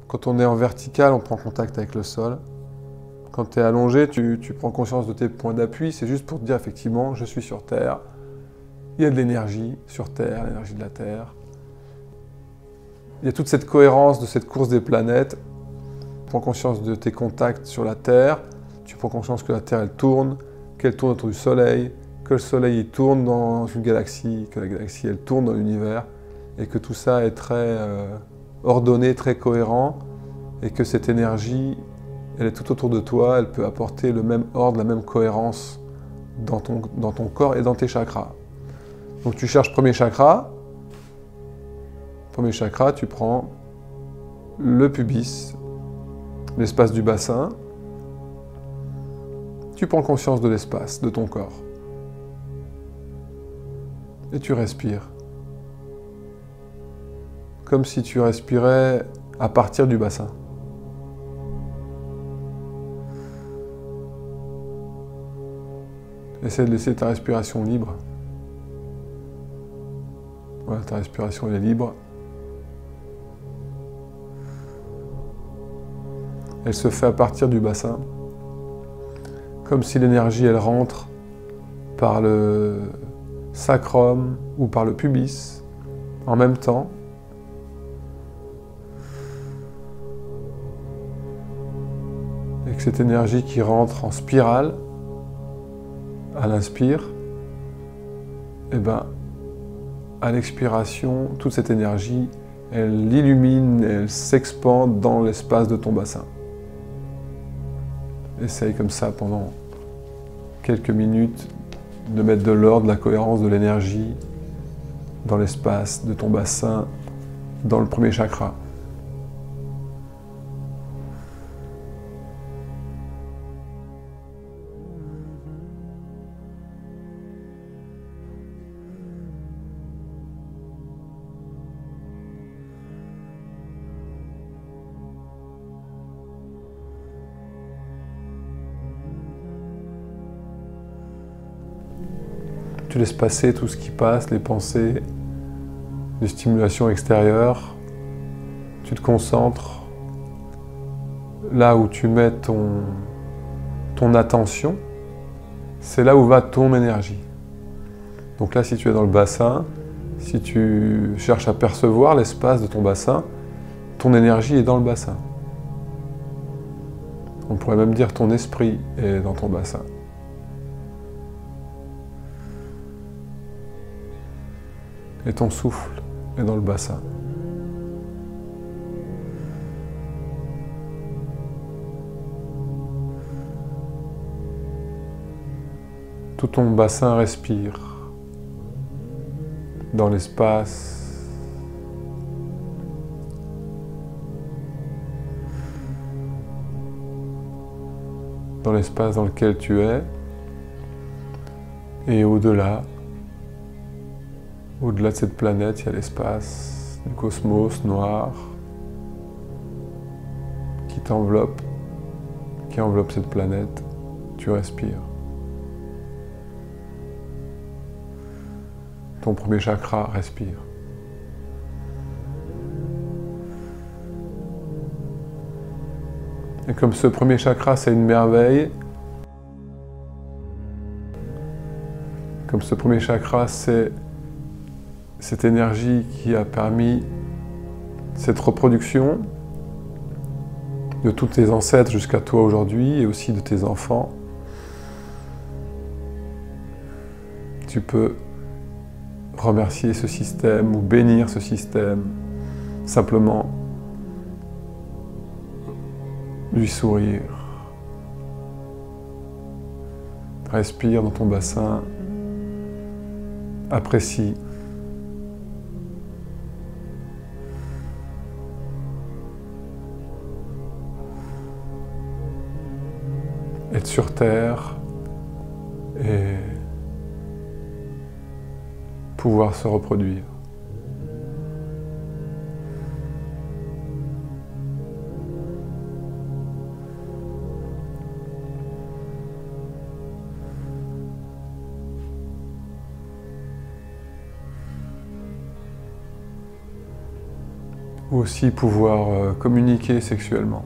Quand on est en vertical, on prend contact avec le sol. Quand tu es allongé, tu prends conscience de tes points d'appui. C'est juste pour te dire, effectivement, je suis sur Terre. Il y a de l'énergie sur Terre, l'énergie de la Terre. Il y a toute cette cohérence de cette course des planètes. Tu prends conscience de tes contacts sur la Terre. Tu prends conscience que la Terre, elle tourne, qu'elle tourne autour du Soleil, que le Soleil, il tourne dans une galaxie, que la galaxie, elle tourne dans l'univers, et que tout ça est très ordonné, très cohérent, et que cette énergie, elle est tout autour de toi, elle peut apporter le même ordre, la même cohérence dans ton corps et dans tes chakras. Donc tu cherches premier chakra. Premier chakra, tu prends le pubis, l'espace du bassin. Tu prends conscience de l'espace, de ton corps. Et tu respires. Comme si tu respirais à partir du bassin. Essaie de laisser ta respiration libre. Voilà, ta respiration elle est libre. Elle se fait à partir du bassin. Comme si l'énergie elle rentre par le sacrum ou par le pubis en même temps. Et que cette énergie qui rentre en spirale à l'inspire, et ben à l'expiration, toute cette énergie, elle illumine, elle s'expande dans l'espace de ton bassin. Essaye comme ça pendant quelques minutes de mettre de l'ordre, de la cohérence, de l'énergie dans l'espace de ton bassin, dans le premier chakra. Tu laisses passer tout ce qui passe, les pensées, les stimulations extérieures. Tu te concentres là où tu mets ton attention. C'est là où va ton énergie. Donc là, si tu es dans le bassin, si tu cherches à percevoir l'espace de ton bassin, ton énergie est dans le bassin. On pourrait même dire ton esprit est dans ton bassin. Et ton souffle est dans le bassin. Tout ton bassin respire dans l'espace. Dans l'espace dans lequel tu es. Et au-delà. Au-delà de cette planète, il y a l'espace du cosmos noir qui t'enveloppe, qui enveloppe cette planète. Tu respires. Ton premier chakra respire. Et comme ce premier chakra, c'est une merveille, comme ce premier chakra, c'est cette énergie qui a permis cette reproduction de tous tes ancêtres jusqu'à toi aujourd'hui et aussi de tes enfants. Tu peux remercier ce système ou bénir ce système, simplement lui sourire. Respire dans ton bassin, apprécie. Être sur Terre et pouvoir se reproduire. ou aussi pouvoir communiquer sexuellement.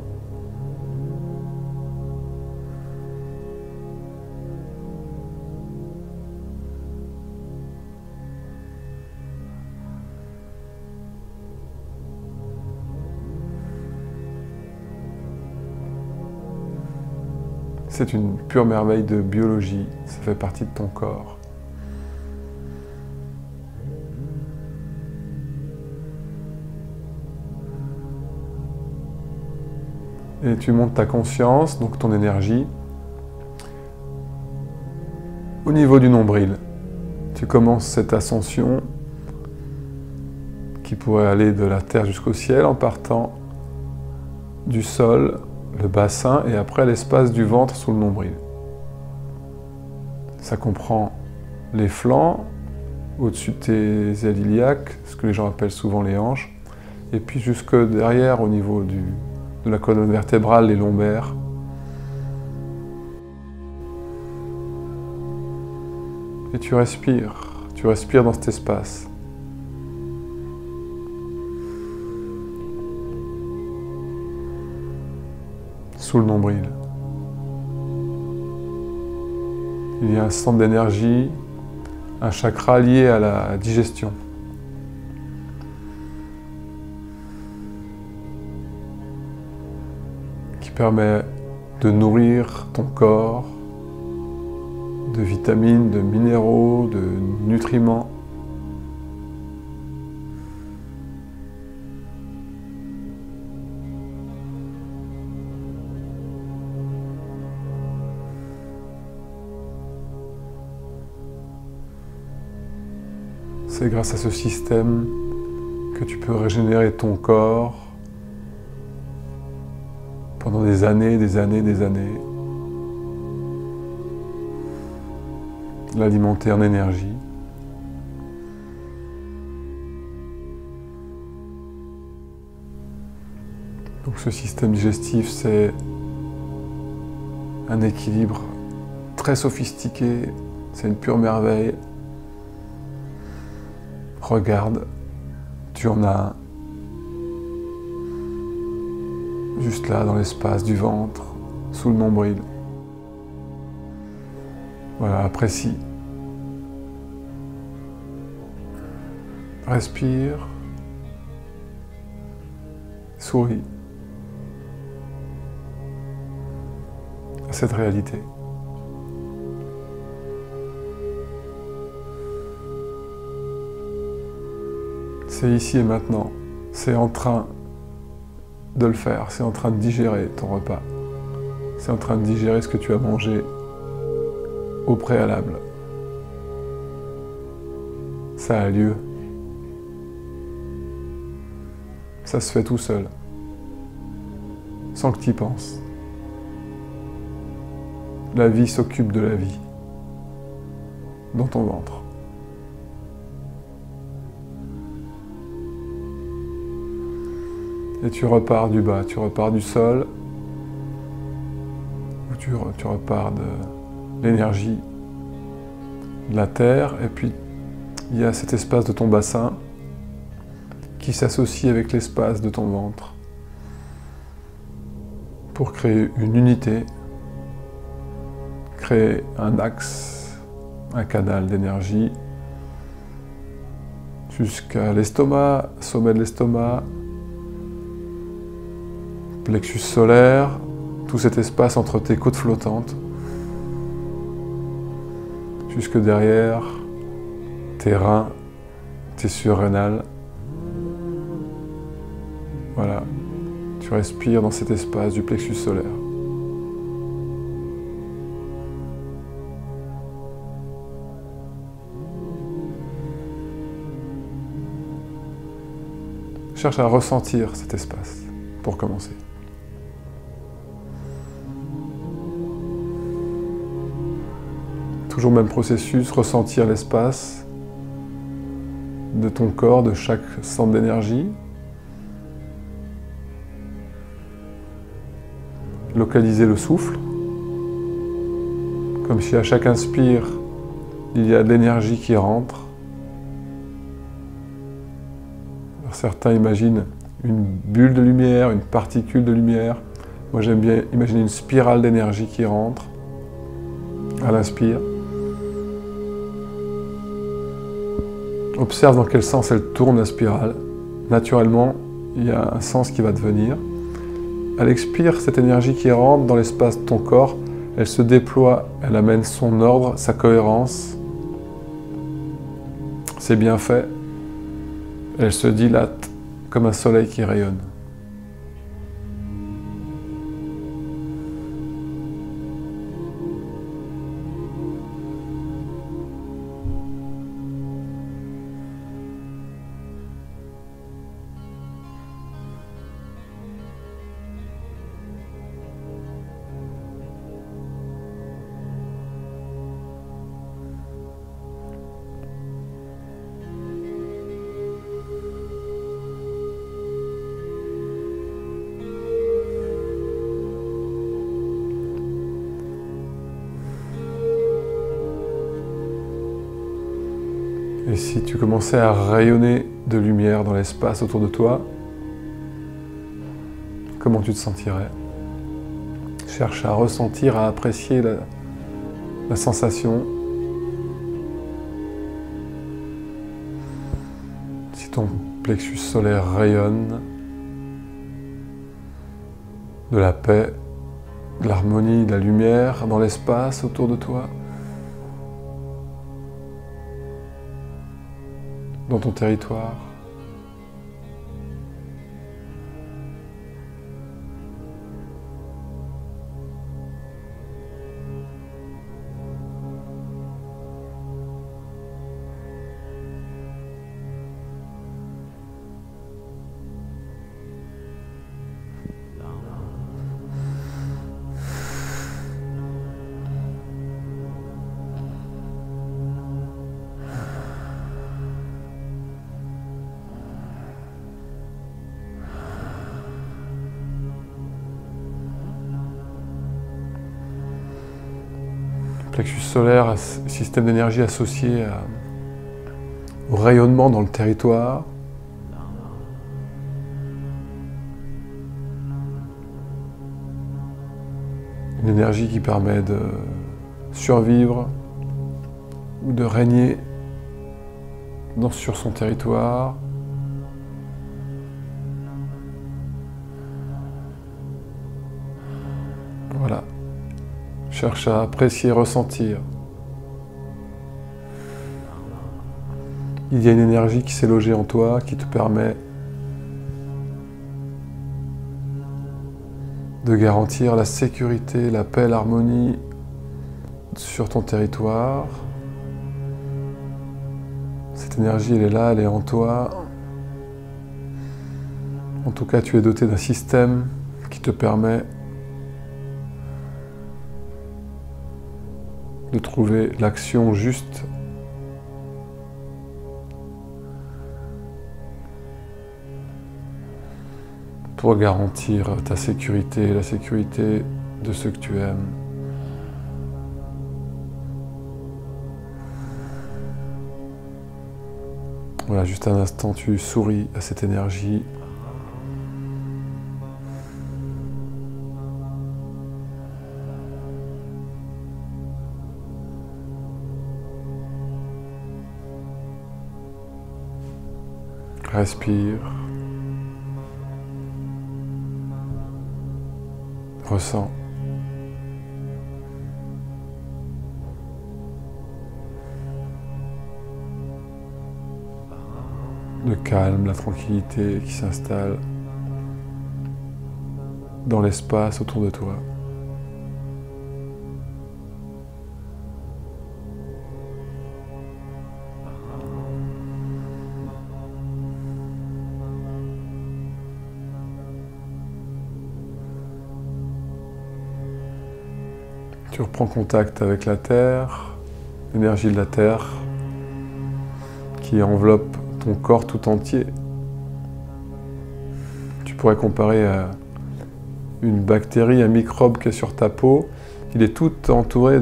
C'est une pure merveille de biologie, ça fait partie de ton corps. Et tu montes ta conscience, donc ton énergie, au niveau du nombril. Tu commences cette ascension qui pourrait aller de la terre jusqu'au ciel en partant du sol, le bassin et après l'espace du ventre sous le nombril. Ça comprend les flancs, au-dessus de tes ailes iliaques, ce que les gens appellent souvent les hanches, et puis jusque derrière au niveau de la colonne vertébrale, les lombaires. Et tu respires dans cet espace. Sous le nombril. Il y a un centre d'énergie, un chakra lié à la digestion. Qui permet de nourrir ton corps de vitamines, de minéraux, de nutriments. C'est grâce à ce système que tu peux régénérer ton corps pendant des années, des années, des années. L'alimenter en énergie. Donc ce système digestif, c'est un équilibre très sophistiqué, c'est une pure merveille. Regarde, tu en as un. Juste là, dans l'espace du ventre, sous le nombril. Voilà, apprécie. Respire. Souris à cette réalité. C'est ici et maintenant. C'est en train de le faire. C'est en train de digérer ton repas. C'est en train de digérer ce que tu as mangé au préalable. Ça a lieu. Ça se fait tout seul. Sans que tu y penses. La vie s'occupe de la vie. Dans ton ventre. Et tu repars du bas, tu repars du sol, ou tu repars de l'énergie de la terre, et puis il y a cet espace de ton bassin qui s'associe avec l'espace de ton ventre pour créer une unité, créer un axe, un canal d'énergie jusqu'à l'estomac, sommet de l'estomac, plexus solaire, tout cet espace entre tes côtes flottantes, jusque derrière tes reins, tes surrénales. Voilà, tu respires dans cet espace du plexus solaire. Cherche à ressentir cet espace pour commencer. Toujours le même processus, ressentir l'espace de ton corps, de chaque centre d'énergie. Localiser le souffle, comme si à chaque inspire, il y a de l'énergie qui rentre. Alors certains imaginent une bulle de lumière, une particule de lumière. Moi j'aime bien imaginer une spirale d'énergie qui rentre à l'inspire. Observe dans quel sens elle tourne la spirale. Naturellement, il y a un sens qui va devenir. À l'expire, cette énergie qui rentre dans l'espace de ton corps, elle se déploie, elle amène son ordre, sa cohérence. C'est bien fait. Elle se dilate comme un soleil qui rayonne. Et si tu commençais à rayonner de lumière dans l'espace autour de toi, comment tu te sentirais? Cherche à ressentir, à apprécier la sensation. Si ton plexus solaire rayonne de la paix, de l'harmonie, de la lumière dans l'espace autour de toi, dans ton territoire. Plexus solaire, système d'énergie associé au rayonnement dans le territoire. Une énergie qui permet de survivre ou de régner sur son territoire. Voilà. Cherche à apprécier, ressentir. Il y a une énergie qui s'est logée en toi, qui te permet de garantir la sécurité, la paix, l'harmonie sur ton territoire. Cette énergie, elle est là, elle est en toi. En tout cas, tu es doté d'un système qui te permet de trouver l'action juste pour garantir ta sécurité et la sécurité de ceux que tu aimes. Voilà, juste un instant, tu souris à cette énergie. Respire. Ressens. Le calme, la tranquillité qui s'installe dans l'espace autour de toi. Tu reprends contact avec la Terre, l'énergie de la Terre qui enveloppe ton corps tout entier. Tu pourrais comparer à une bactérie, un microbe qui est sur ta peau. Il est tout entouré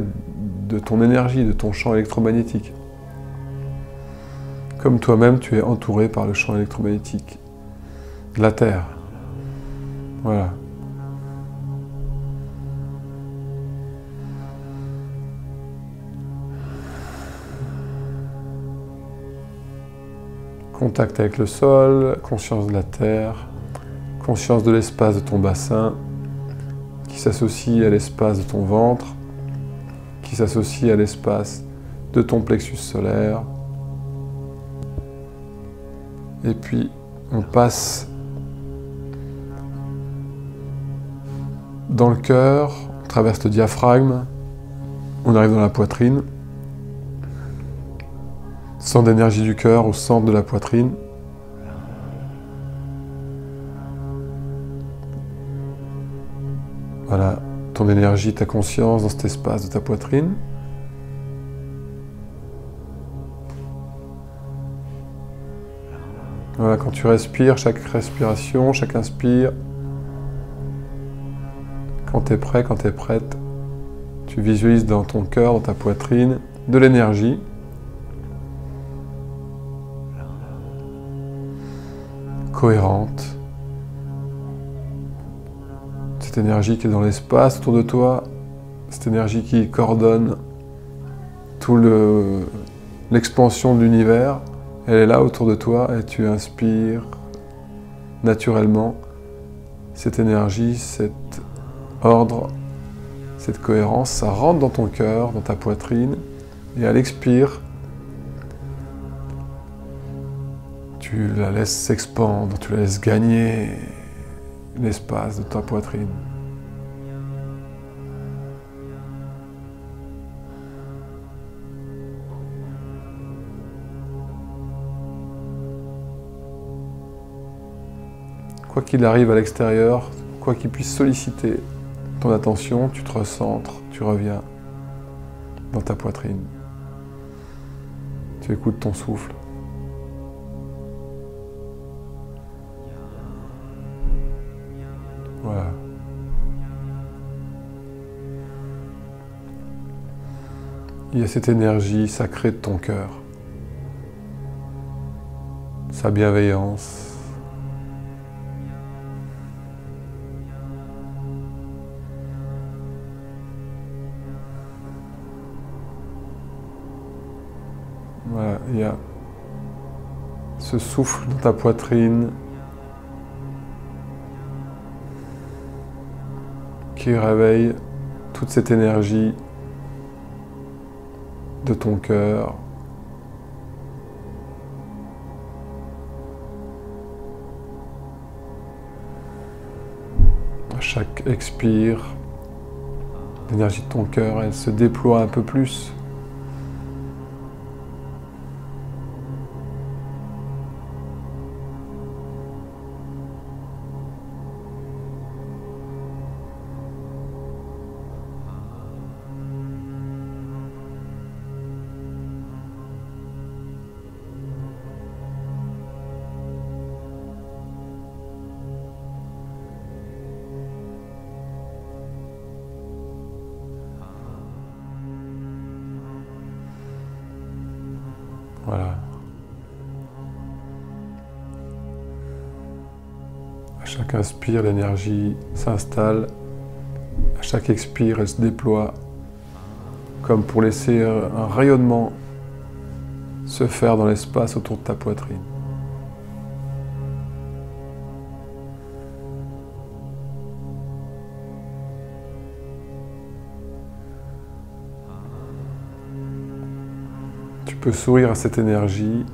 de ton énergie, de ton champ électromagnétique. Comme toi-même, tu es entouré par le champ électromagnétique. de la terre. Voilà. Contact avec le sol, conscience de la terre, conscience de l'espace de ton bassin, qui s'associe à l'espace de ton ventre, qui s'associe à l'espace de ton plexus solaire. Et puis, on passe dans le cœur, on traverse le diaphragme, on arrive dans la poitrine, centre d'énergie du cœur au centre de la poitrine. Voilà, ton énergie, ta conscience dans cet espace de ta poitrine. Voilà, quand tu respires, chaque respiration, chaque inspire, quand tu es prêt, quand tu es prête, tu visualises dans ton cœur, dans ta poitrine, de l'énergie. Cohérente. Cette énergie qui est dans l'espace autour de toi, cette énergie qui coordonne tout l'expansion de l'univers, elle est là autour de toi et tu inspires naturellement cette énergie, cet ordre, cette cohérence, ça rentre dans ton cœur, dans ta poitrine et à l'expire, tu la laisses s'expandre, tu la laisses gagner l'espace de ta poitrine. Quoi qu'il arrive à l'extérieur, quoi qu'il puisse solliciter ton attention, tu te recentres, tu reviens dans ta poitrine. Tu écoutes ton souffle. Voilà. Il y a cette énergie sacrée de ton cœur, sa bienveillance. Voilà, il y a ce souffle dans ta poitrine qui réveille toute cette énergie de ton cœur. À chaque expire, l'énergie de ton cœur, elle se déploie un peu plus. Voilà. À chaque inspire, l'énergie s'installe. À chaque expire, elle se déploie comme pour laisser un rayonnement se faire dans l'espace autour de ta poitrine. Tu peux sourire à cette énergie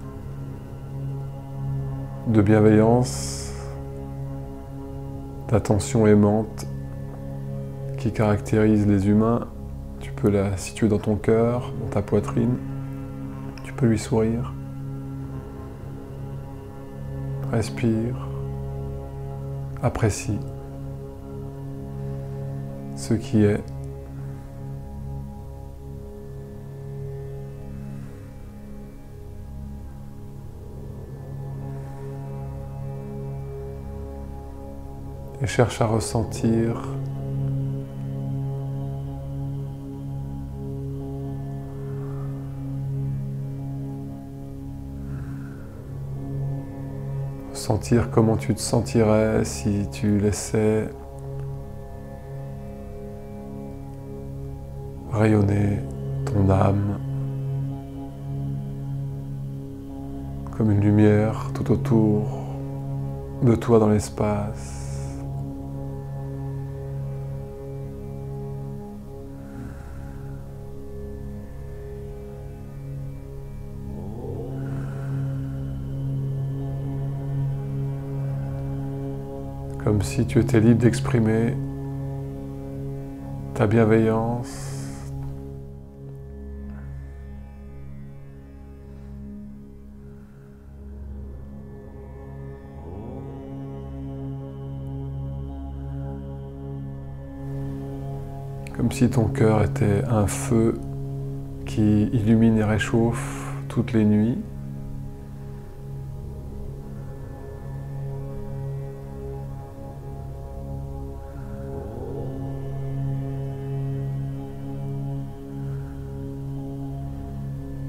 de bienveillance, d'attention aimante qui caractérise les humains. Tu peux la situer dans ton cœur, dans ta poitrine. Tu peux lui sourire. Respire. Apprécie ce qui est. Et cherche à ressentir ressentir comment tu te sentirais si tu laissais rayonner ton âme comme une lumière tout autour de toi dans l'espace. Comme si tu étais libre d'exprimer ta bienveillance, comme si ton cœur était un feu qui illumine et réchauffe toutes les nuits.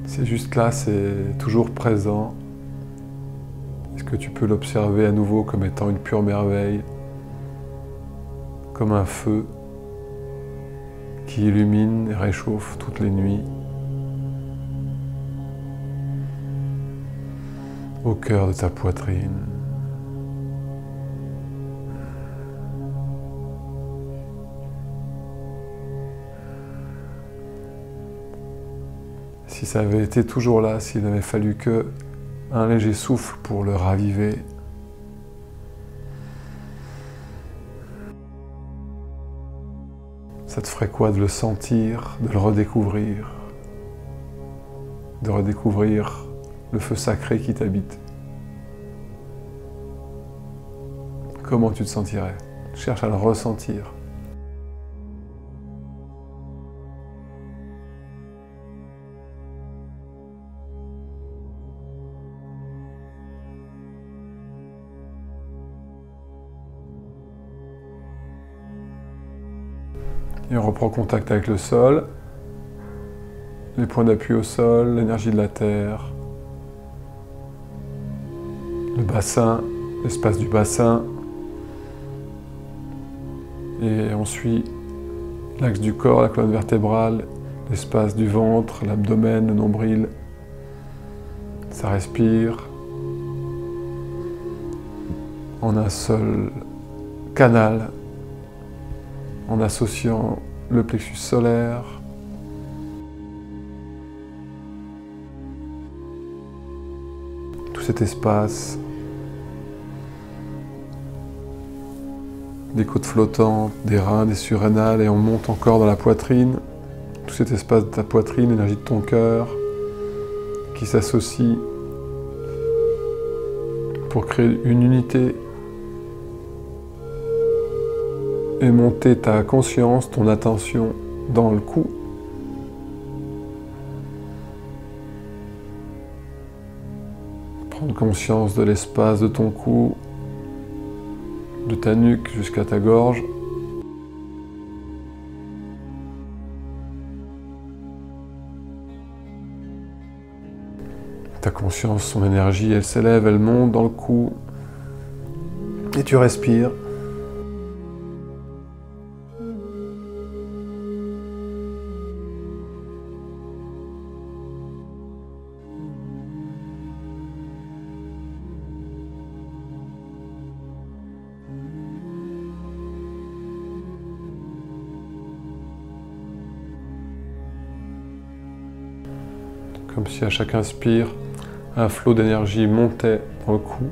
C'est juste là, c'est toujours présent. Est-ce que tu peux l'observer à nouveau comme étant une pure merveille, comme un feu qui illumine et réchauffe toutes les nuits, au cœur de ta poitrine. Si ça avait été toujours là, s'il n'avait fallu que un léger souffle pour le raviver, ça te ferait quoi de le sentir, de le redécouvrir, de redécouvrir le feu sacré qui t'habite? Comment tu te sentirais? Cherche à le ressentir. Et on reprend contact avec le sol, les points d'appui au sol, l'énergie de la terre, le bassin, l'espace du bassin. Et on suit l'axe du corps, la colonne vertébrale, l'espace du ventre, l'abdomen, le nombril. Ça respire en un seul canal, en associant le plexus solaire, tout cet espace, des côtes flottantes, des reins, des surrénales, et on monte encore dans la poitrine, tout cet espace de ta poitrine, l'énergie de ton cœur, qui s'associe pour créer une unité et monter ta conscience, ton attention dans le cou. Prendre conscience de l'espace de ton cou, de ta nuque jusqu'à ta gorge. Ta conscience, son énergie, elle s'élève, elle monte dans le cou. Et tu respires. Comme si à chaque inspire, un flot d'énergie montait dans le cou.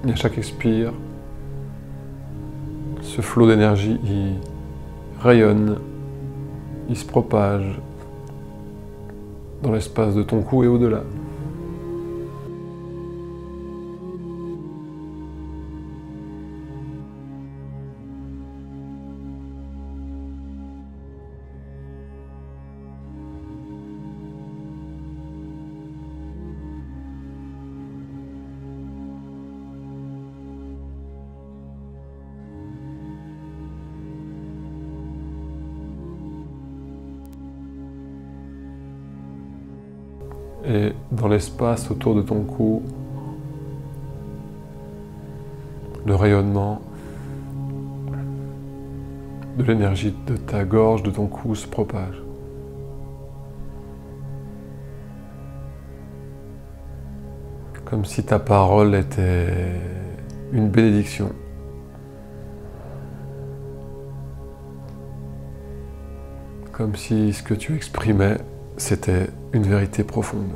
Et à chaque expire, ce flot d'énergie, il rayonne, il se propage dans l'espace de ton cou et au-delà. et dans l'espace autour de ton cou, le rayonnement de l'énergie de ta gorge, de ton cou se propage. Comme si ta parole était une bénédiction. Comme si ce que tu exprimais, c'était une vérité profonde.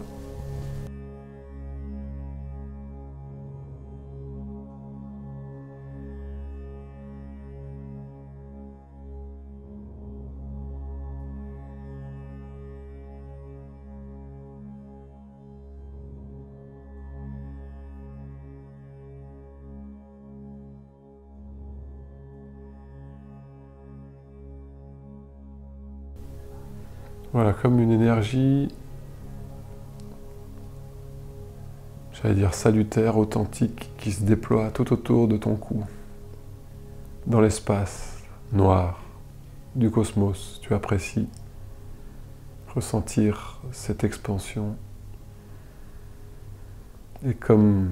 Voilà, comme une énergie, j'allais dire salutaire, authentique, qui se déploie tout autour de ton cou, dans l'espace noir du cosmos. Tu apprécies ressentir cette expansion. Et comme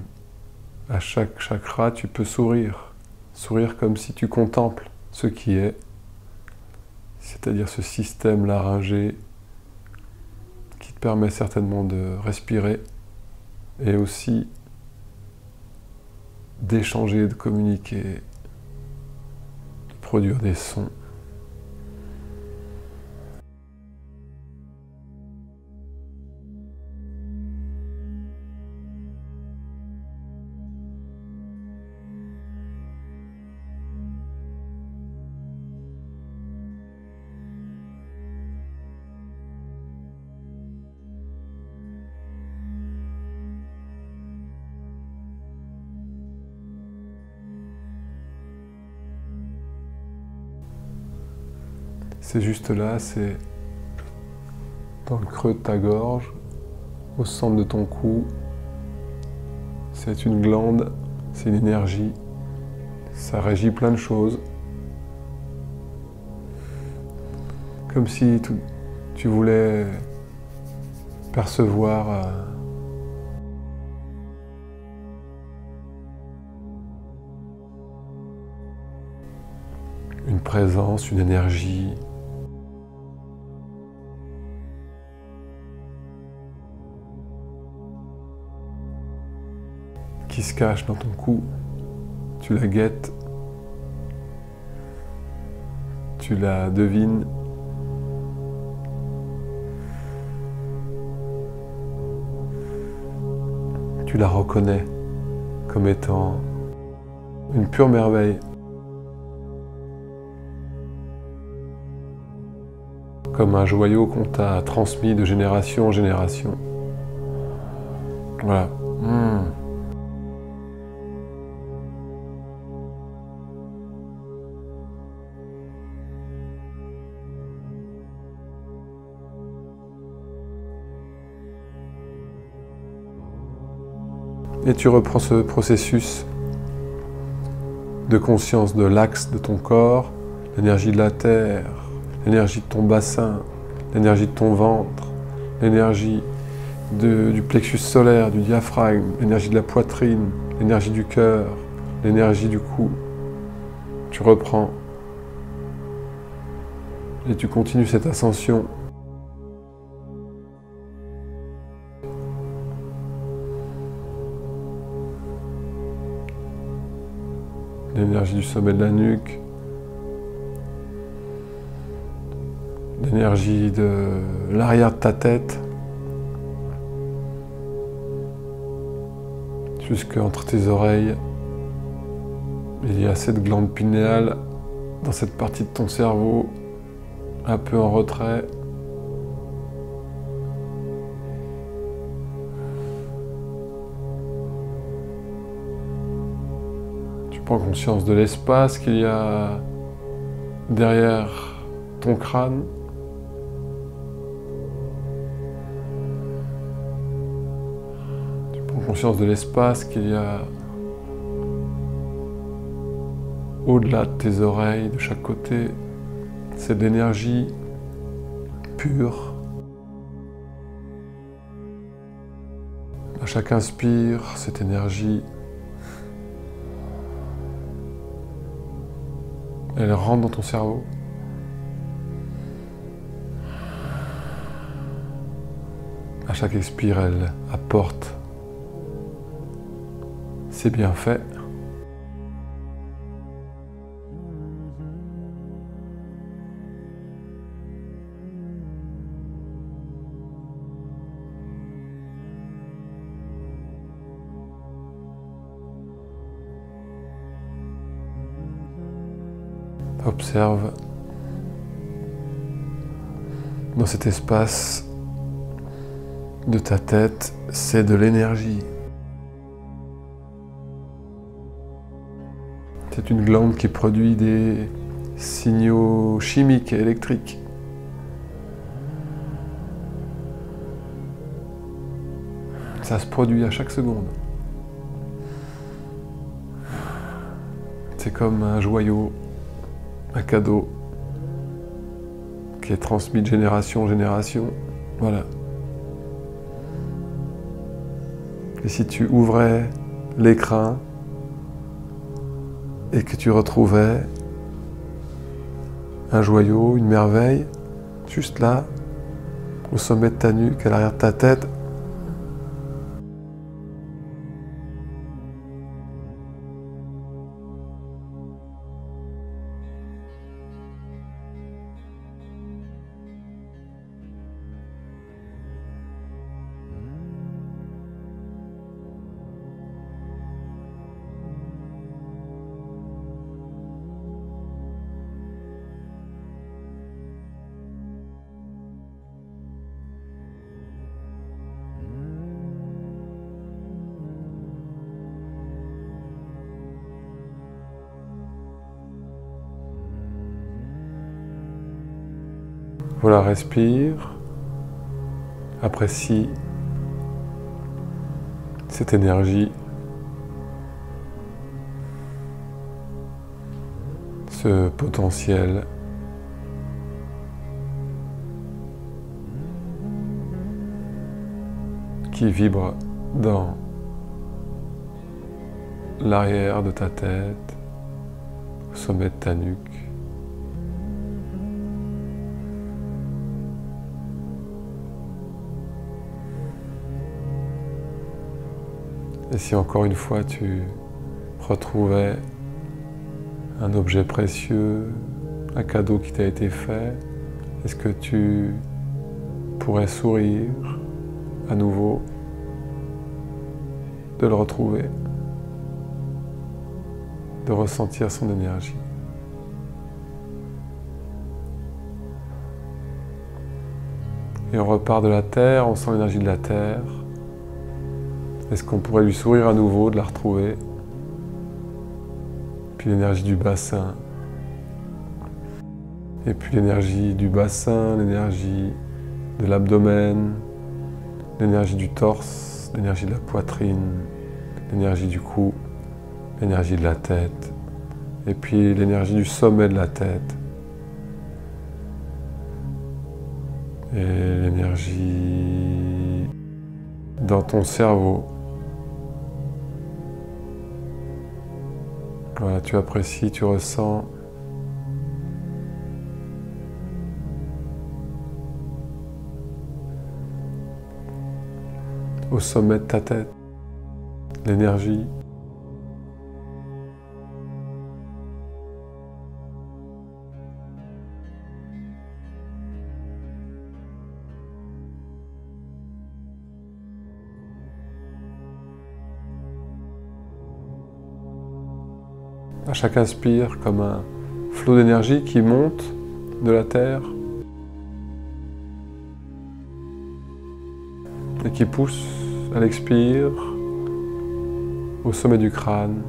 à chaque chakra, tu peux sourire. Sourire comme si tu contemples ce qui est, c'est-à-dire ce système laryngé qui te permet certainement de respirer et aussi d'échanger, de communiquer, de produire des sons. C'est juste là, c'est dans le creux de ta gorge, au centre de ton cou. C'est une glande, c'est une énergie, ça régit plein de choses. Comme si tu voulais percevoir une présence, une énergie. Qui se cache dans ton cou, tu la guettes, tu la devines, tu la reconnais comme étant une pure merveille, comme un joyau qu'on t'a transmis de génération en génération. Voilà. Et tu reprends ce processus de conscience de l'axe de ton corps, l'énergie de la terre, l'énergie de ton bassin, l'énergie de ton ventre, l'énergie du plexus solaire, du diaphragme, l'énergie de la poitrine, l'énergie du cœur, l'énergie du cou. Tu reprends et tu continues cette ascension. L'énergie du sommet de la nuque, l'énergie de l'arrière de ta tête, jusqu'entre tes oreilles. Il y a cette glande pinéale dans cette partie de ton cerveau, un peu en retrait. Prends conscience de l'espace qu'il y a derrière ton crâne. Tu prends conscience de l'espace qu'il y a au-delà de tes oreilles, de chaque côté. C'est de l'énergie pure. chaque inspire, cette énergie, elle rentre dans ton cerveau. À chaque expire, elle apporte ses bienfaits. Observe dans cet espace de ta tête, c'est de l'énergie. C'est une glande qui produit des signaux chimiques et électriques. Ça se produit à chaque seconde. C'est comme un joyau, un cadeau qui est transmis de génération en génération. Voilà. Et si tu ouvrais l'écrin et que tu retrouvais un joyau, une merveille, juste là, au sommet de ta nuque, à l'arrière de ta tête, voilà, respire, apprécie cette énergie, ce potentiel. Qui vibre dans l'arrière de ta tête, au sommet de ta nuque. Et si encore une fois tu retrouvais un objet précieux, un cadeau qui t'a été fait, est-ce que tu pourrais sourire à nouveau de le retrouver, de ressentir son énergie? Et on repart de la terre, on sent l'énergie de la terre. Est-ce qu'on pourrait lui sourire à nouveau, de la retrouver? Puis l'énergie du bassin. Et puis l'énergie du bassin, l'énergie de l'abdomen, l'énergie du torse, l'énergie de la poitrine, l'énergie du cou, l'énergie de la tête. Et puis l'énergie du sommet de la tête. Et l'énergie dans ton cerveau. Voilà, tu apprécies, tu ressens. Au sommet de ta tête, l'énergie. À chaque inspire, comme un flot d'énergie qui monte de la terre et qui pousse à l'expire au sommet du crâne.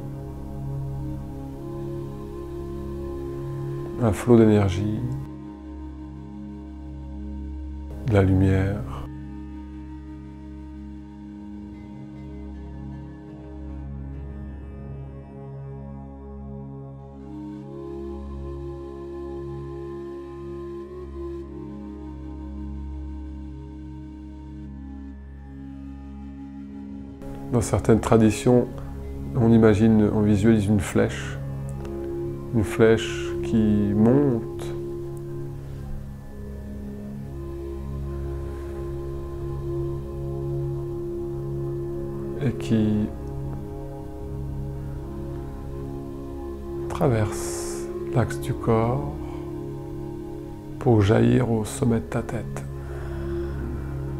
Un flot d'énergie, de la lumière. Dans certaines traditions, on imagine, on visualise une flèche qui monte et qui traverse l'axe du corps pour jaillir au sommet de ta tête.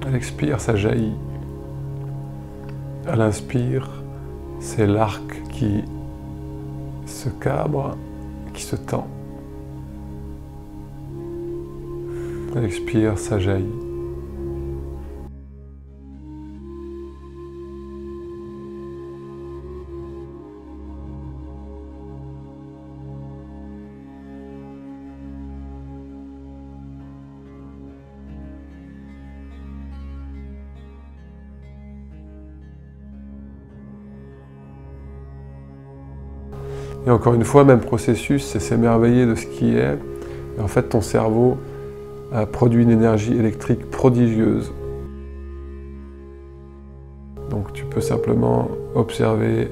À l'expire, ça jaillit. À l'inspire, c'est l'arc qui se cabre, qui se tend. À l'expire, ça jaillit. Et encore une fois, même processus, c'est s'émerveiller de ce qui est. Et en fait, ton cerveau a produit une énergie électrique prodigieuse. Donc tu peux simplement observer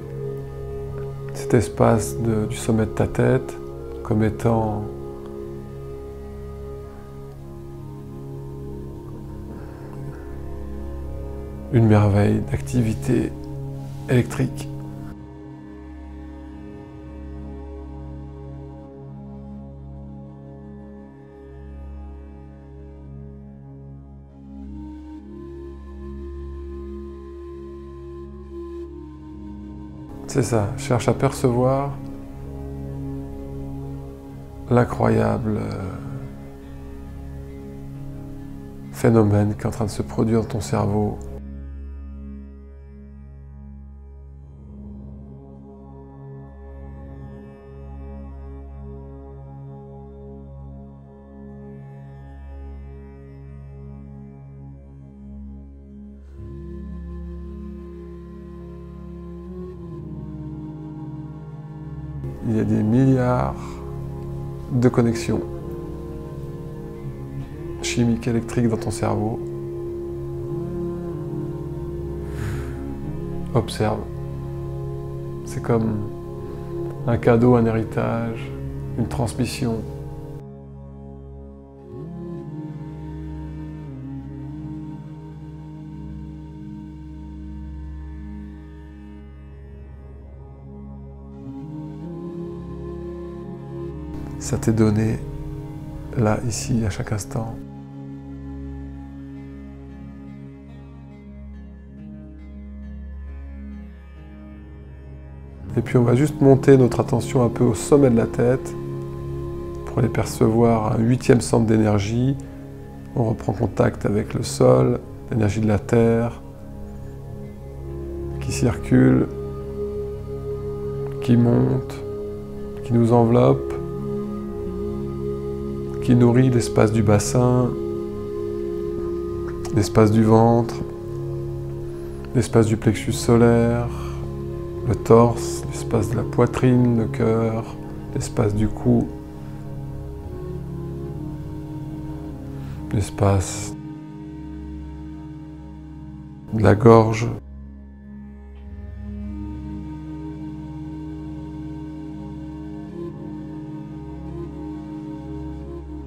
cet espace du sommet de ta tête comme étant une merveille d'activité électrique. C'est ça, cherche à percevoir l'incroyable phénomène qui est en train de se produire dans ton cerveau. Il y a des milliards de connexions chimiques, électriques dans ton cerveau. Observe. C'est comme un cadeau, un héritage, une transmission. Ça t'est donné, là, ici, à chaque instant. Et puis on va juste monter notre attention un peu au sommet de la tête pour aller percevoir un 8e centre d'énergie. On reprend contact avec le sol, l'énergie de la terre qui circule, qui monte, qui nous enveloppe, qui nourrit l'espace du bassin, l'espace du ventre, l'espace du plexus solaire, le torse, l'espace de la poitrine, le cœur, l'espace du cou, l'espace de la gorge.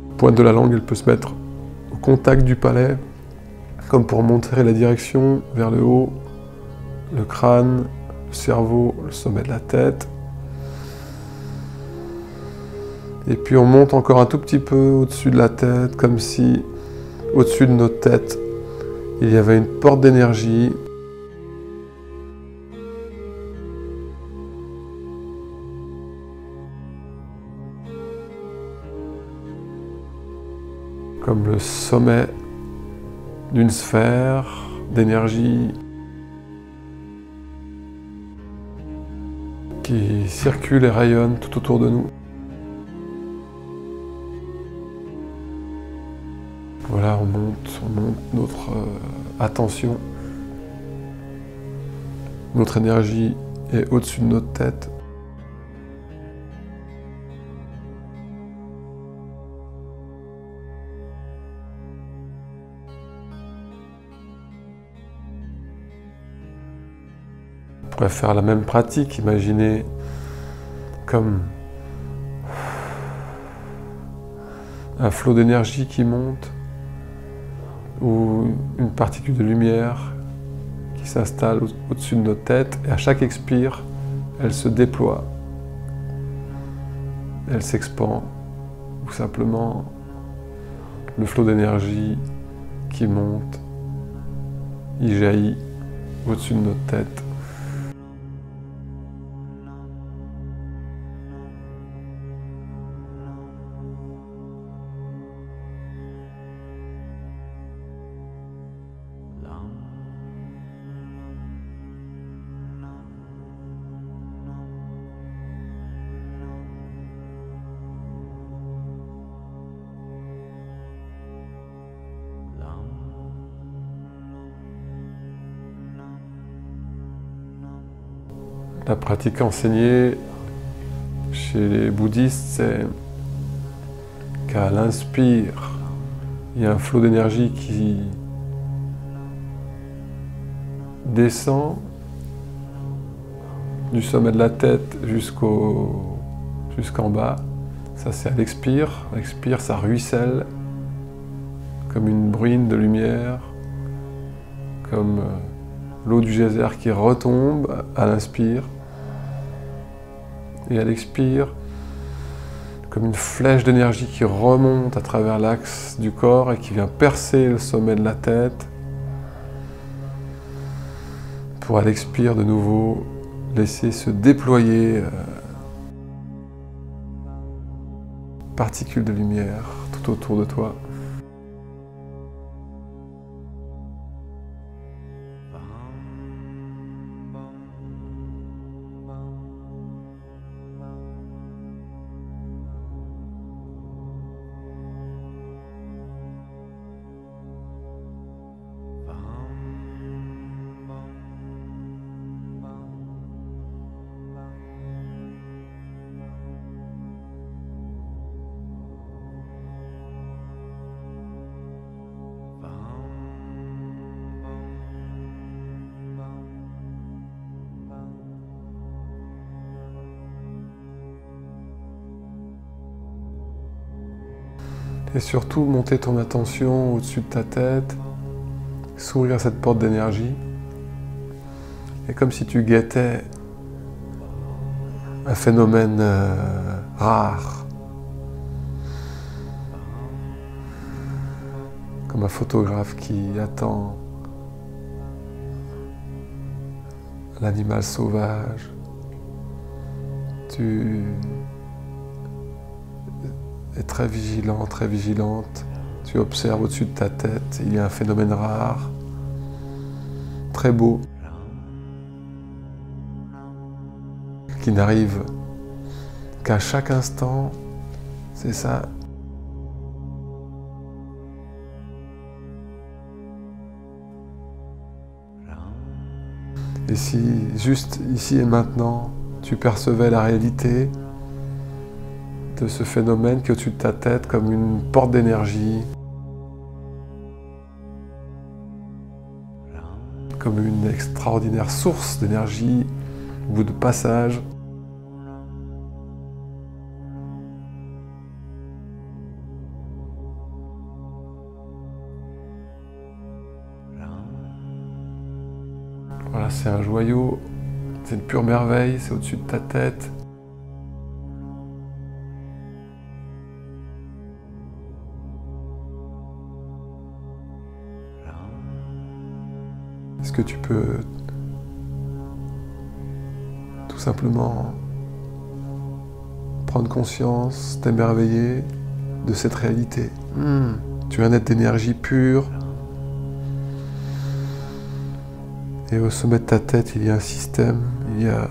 La pointe de la langue, elle peut se mettre au contact du palais, comme pour montrer la direction vers le haut, le crâne, le cerveau, le sommet de la tête. Et puis on monte encore un tout petit peu au-dessus de la tête, comme si au-dessus de notre tête, il y avait une porte d'énergie. Comme le sommet d'une sphère d'énergie qui circule et rayonne tout autour de nous. Voilà, on monte notre attention, notre énergie est au-dessus de notre tête. pourrais faire la même pratique, imaginer comme un flot d'énergie qui monte ou une particule de lumière qui s'installe au-dessus de notre tête et à chaque expire, elle se déploie, elle s'expand ou simplement le flot d'énergie qui monte, il jaillit au-dessus de notre tête. La pratique enseignée chez les bouddhistes, c'est qu'à l'inspire, il y a un flot d'énergie qui descend du sommet de la tête jusqu'en bas. Ça, c'est à l'expire. À l'expire, ça ruisselle comme une bruine de lumière, comme l'eau du geyser qui retombe à l'inspire. Et à l'expire, comme une flèche d'énergie qui remonte à travers l'axe du corps et qui vient percer le sommet de la tête, pour à l'expire de nouveau laisser se déployer particules de lumière tout autour de toi. Et surtout, monter ton attention au-dessus de ta tête, s'ouvrir cette porte d'énergie. Et comme si tu guettais un phénomène rare, comme un photographe qui attend l'animal sauvage. Tu es très vigilant, très vigilante. Tu observes au-dessus de ta tête, il y a un phénomène rare, très beau, qui n'arrive qu'à chaque instant. C'est ça. Et si, juste ici et maintenant, tu percevais la réalité de ce phénomène qui est au-dessus de ta tête comme une porte d'énergie, comme une extraordinaire source d'énergie, bout de passage. Voilà, c'est un joyau, c'est une pure merveille, c'est au-dessus de ta tête. Est-ce que tu peux tout simplement prendre conscience, t'émerveiller de cette réalité? Tu es un être d'énergie pure. Et au sommet de ta tête, il y a un système, il y a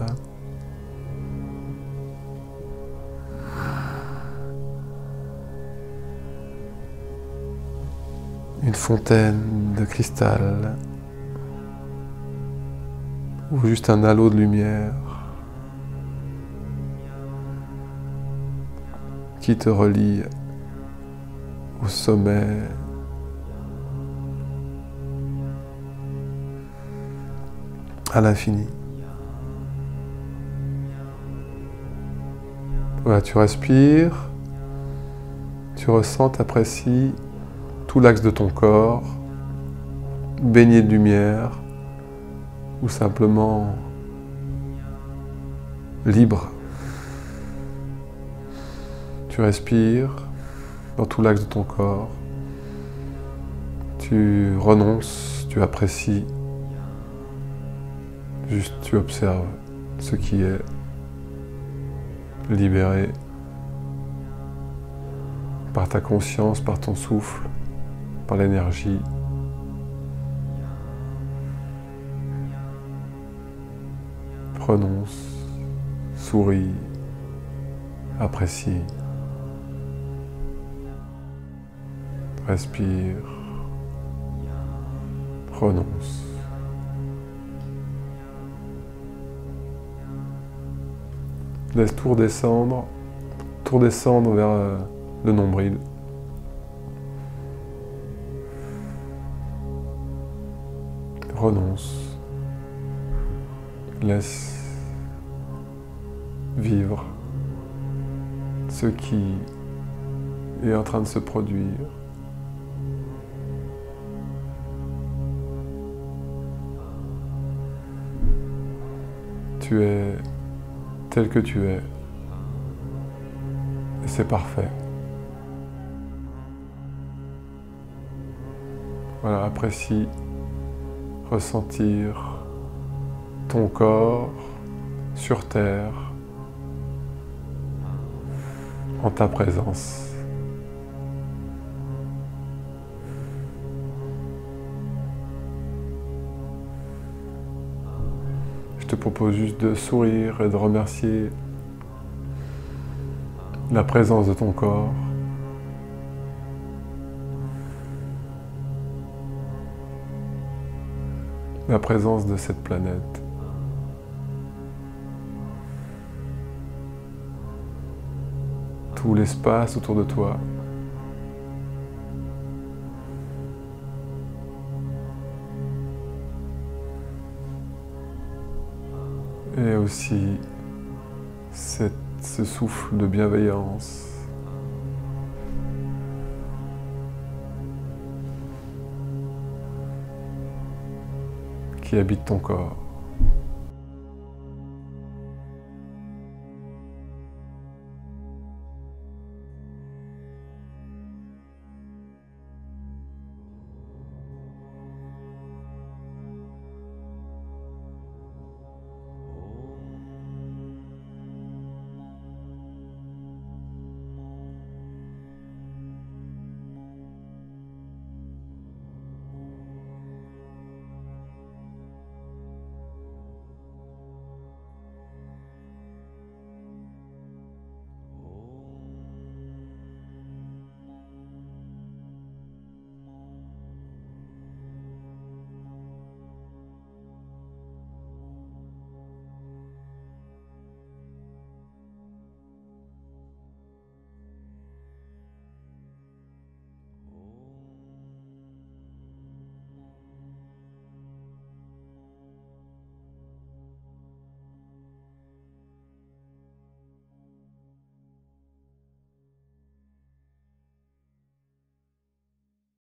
une fontaine de cristal ou juste un halo de lumière qui te relie au sommet à l'infini. Voilà, tu respires, tu ressens, t'apprécies tout l'axe de ton corps, baigné de lumière, ou simplement libre. Tu respires dans tout l'axe de ton corps, tu renonces, tu apprécies, juste tu observes ce qui est libéré par ta conscience, par ton souffle, par l'énergie. Renonce, souris, apprécie, respire, renonce. Laisse tout redescendre vers le nombril. Renonce. Laisse vivre ce qui est en train de se produire. Tu es tel que tu es, et c'est parfait. Voilà, apprécie, ressentir ton corps sur terre, en ta présence. Je te propose juste de sourire et de remercier la présence de ton corps. La présence de cette planète. Tout l'espace autour de toi. Et aussi ce souffle de bienveillance qui habite ton corps.